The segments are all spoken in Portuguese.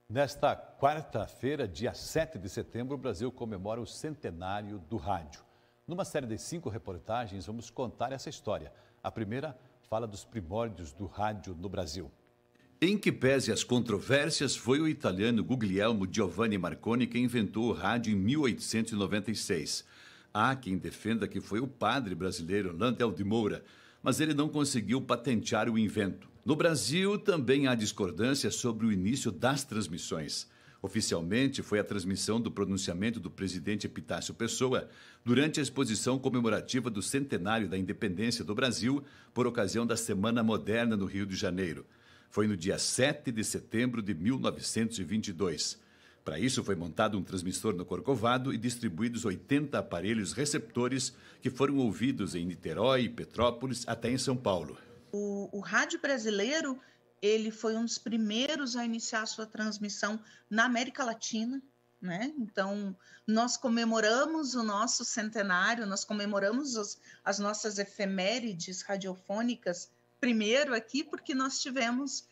Nesta quarta-feira, dia 7 de setembro, o Brasil comemora o centenário do rádio. Numa série de 5 reportagens, vamos contar essa história. A primeira fala dos primórdios do rádio no Brasil. Em que pese as controvérsias, foi o italiano Guglielmo Giovanni Marconi quem inventou o rádio em 1896. Há quem defenda que foi o padre brasileiro Landel de Moura, mas ele não conseguiu patentear o invento. No Brasil, também há discordância sobre o início das transmissões. Oficialmente, foi a transmissão do pronunciamento do presidente Epitácio Pessoa durante a exposição comemorativa do centenário da independência do Brasil, por ocasião da Semana Moderna no Rio de Janeiro. Foi no dia 7 de setembro de 1922. Para isso, foi montado um transmissor no Corcovado e distribuídos 80 aparelhos receptores que foram ouvidos em Niterói, Petrópolis, até em São Paulo. O rádio brasileiro, ele foi um dos primeiros a iniciar a sua transmissão na América Latina, né? Então, nós comemoramos o nosso centenário, nós comemoramos as nossas efemérides radiofônicas, primeiro aqui porque nós tivemos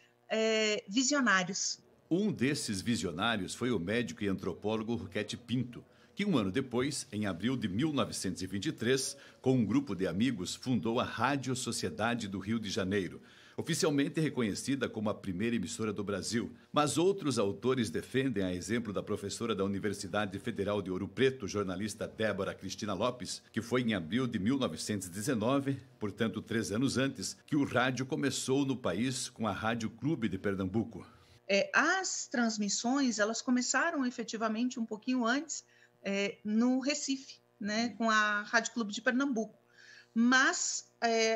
visionários. Um desses visionários foi o médico e antropólogo Roquete Pinto, que um ano depois, em abril de 1923, com um grupo de amigos, fundou a Rádio Sociedade do Rio de Janeiro, oficialmente reconhecida como a primeira emissora do Brasil. Mas outros autores defendem, a exemplo da professora da Universidade Federal de Ouro Preto, jornalista Débora Cristina Lopes, que foi em abril de 1919, portanto 3 anos antes, que o rádio começou no país com a Rádio Clube de Pernambuco. As transmissões, elas começaram efetivamente um pouquinho antes no Recife, né, com a Rádio Clube de Pernambuco. Mas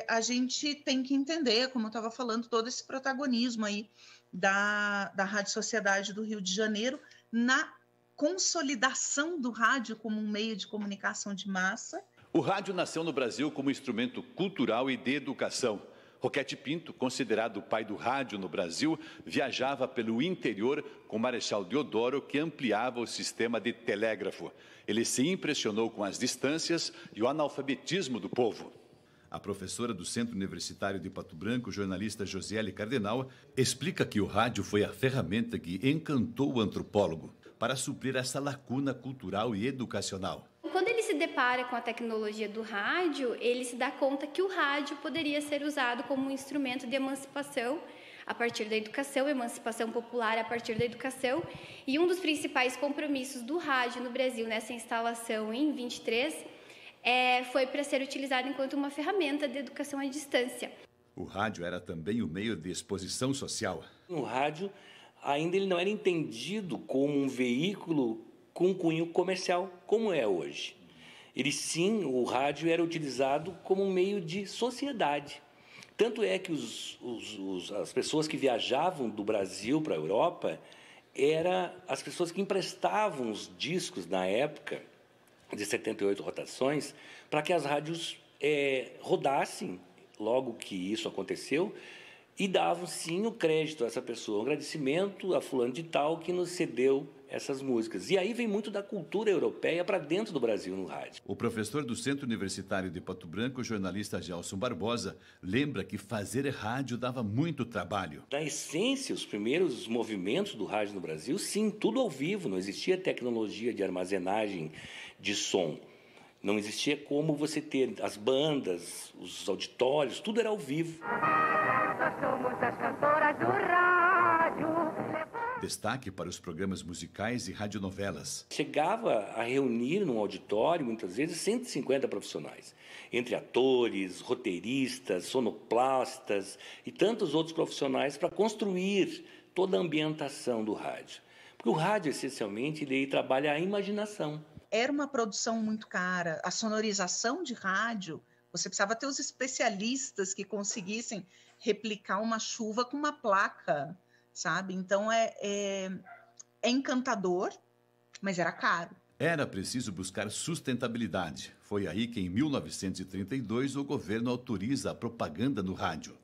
a gente tem que entender, como eu estava falando, todo esse protagonismo aí da Rádio Sociedade do Rio de Janeiro na consolidação do rádio como um meio de comunicação de massa. O rádio nasceu no Brasil como instrumento cultural e de educação. Roquete Pinto, considerado o pai do rádio no Brasil, viajava pelo interior com Marechal Deodoro, que ampliava o sistema de telégrafo. Ele se impressionou com as distâncias e o analfabetismo do povo. A professora do Centro Universitário de Pato Branco, jornalista Josiele Cardenal, explica que o rádio foi a ferramenta que encantou o antropólogo para suprir essa lacuna cultural e educacional. Quando ele se depara com a tecnologia do rádio, ele se dá conta que o rádio poderia ser usado como um instrumento de emancipação a partir da educação, emancipação popular a partir da educação. E um dos principais compromissos do rádio no Brasil nessa instalação em 23 foi para ser utilizado enquanto uma ferramenta de educação à distância. O rádio era também o meio de exposição social. O rádio ainda ele não era entendido como um veículo com cunho comercial, como é hoje. O rádio era utilizado como um meio de sociedade. Tanto é que as pessoas que viajavam do Brasil para a Europa eram as pessoas que emprestavam os discos na época de 78 rotações para que as rádios rodassem logo que isso aconteceu e davam sim o crédito a essa pessoa, um agradecimento a fulano de tal que nos cedeu essas músicas. E aí vem muito da cultura europeia para dentro do Brasil no rádio. O professor do Centro Universitário de Pato Branco, jornalista Gelson Barbosa, lembra que fazer rádio dava muito trabalho. Na essência, os primeiros movimentos do rádio no Brasil, sim, tudo ao vivo, não existia tecnologia de armazenagem de som. Não existia como você ter as bandas, os auditórios, tudo era ao vivo. Nós somos as cantoras do rádio. Destaque para os programas musicais e radionovelas. Chegava a reunir num auditório, muitas vezes, 150 profissionais, entre atores, roteiristas, sonoplastas e tantos outros profissionais para construir toda a ambientação do rádio. Porque o rádio, essencialmente, ele trabalha a imaginação. Era uma produção muito cara. A sonorização de rádio, você precisava ter os especialistas que conseguissem replicar uma chuva com uma placa, sabe? Então é encantador, mas era caro. Era preciso buscar sustentabilidade. Foi aí que, em 1932, o governo autoriza a propaganda no rádio.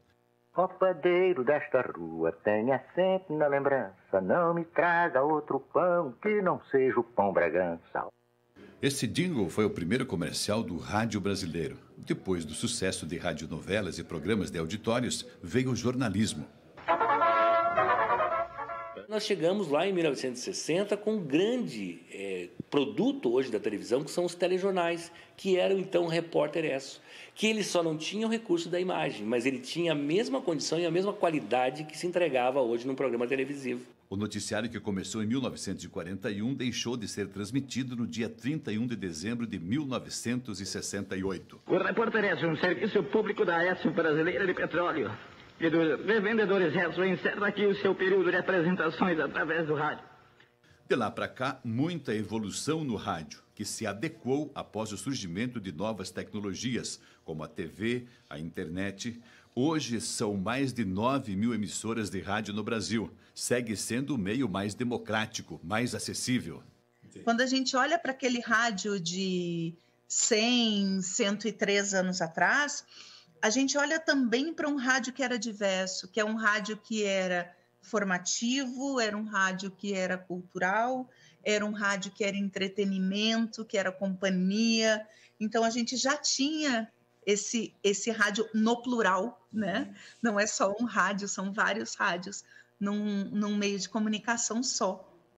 Ó padeiro desta rua, tenha sempre na lembrança, não me traga outro pão que não seja o pão Bragança. Esse jingle foi o primeiro comercial do rádio brasileiro. Depois do sucesso de radionovelas e programas de auditórios, veio o jornalismo. Nós chegamos lá em 1960 com um grande produto hoje da televisão, que são os telejornais, que eram então Repórter Esso, que ele só não tinha o recurso da imagem, mas ele tinha a mesma condição e a mesma qualidade que se entregava hoje num programa televisivo. O noticiário, que começou em 1941, deixou de ser transmitido no dia 31 de dezembro de 1968. O Repórter Esso, um serviço público da Esso Brasileira de Petróleo e dos revendedores Esso, encerra aqui o seu período de apresentações através do rádio. De lá para cá, muita evolução no rádio, que se adequou após o surgimento de novas tecnologias, como a TV, a internet. Hoje são mais de 9.000 emissoras de rádio no Brasil. Segue sendo o meio mais democrático, mais acessível. Quando a gente olha para aquele rádio de 100, 103 anos atrás, a gente olha também para um rádio que era diverso, que é um rádio que era formativo, era um rádio que era cultural, era um rádio que era entretenimento, que era companhia. Então, a gente já tinha esse rádio no plural, né? Não é só um rádio, são vários rádios num meio de comunicação só.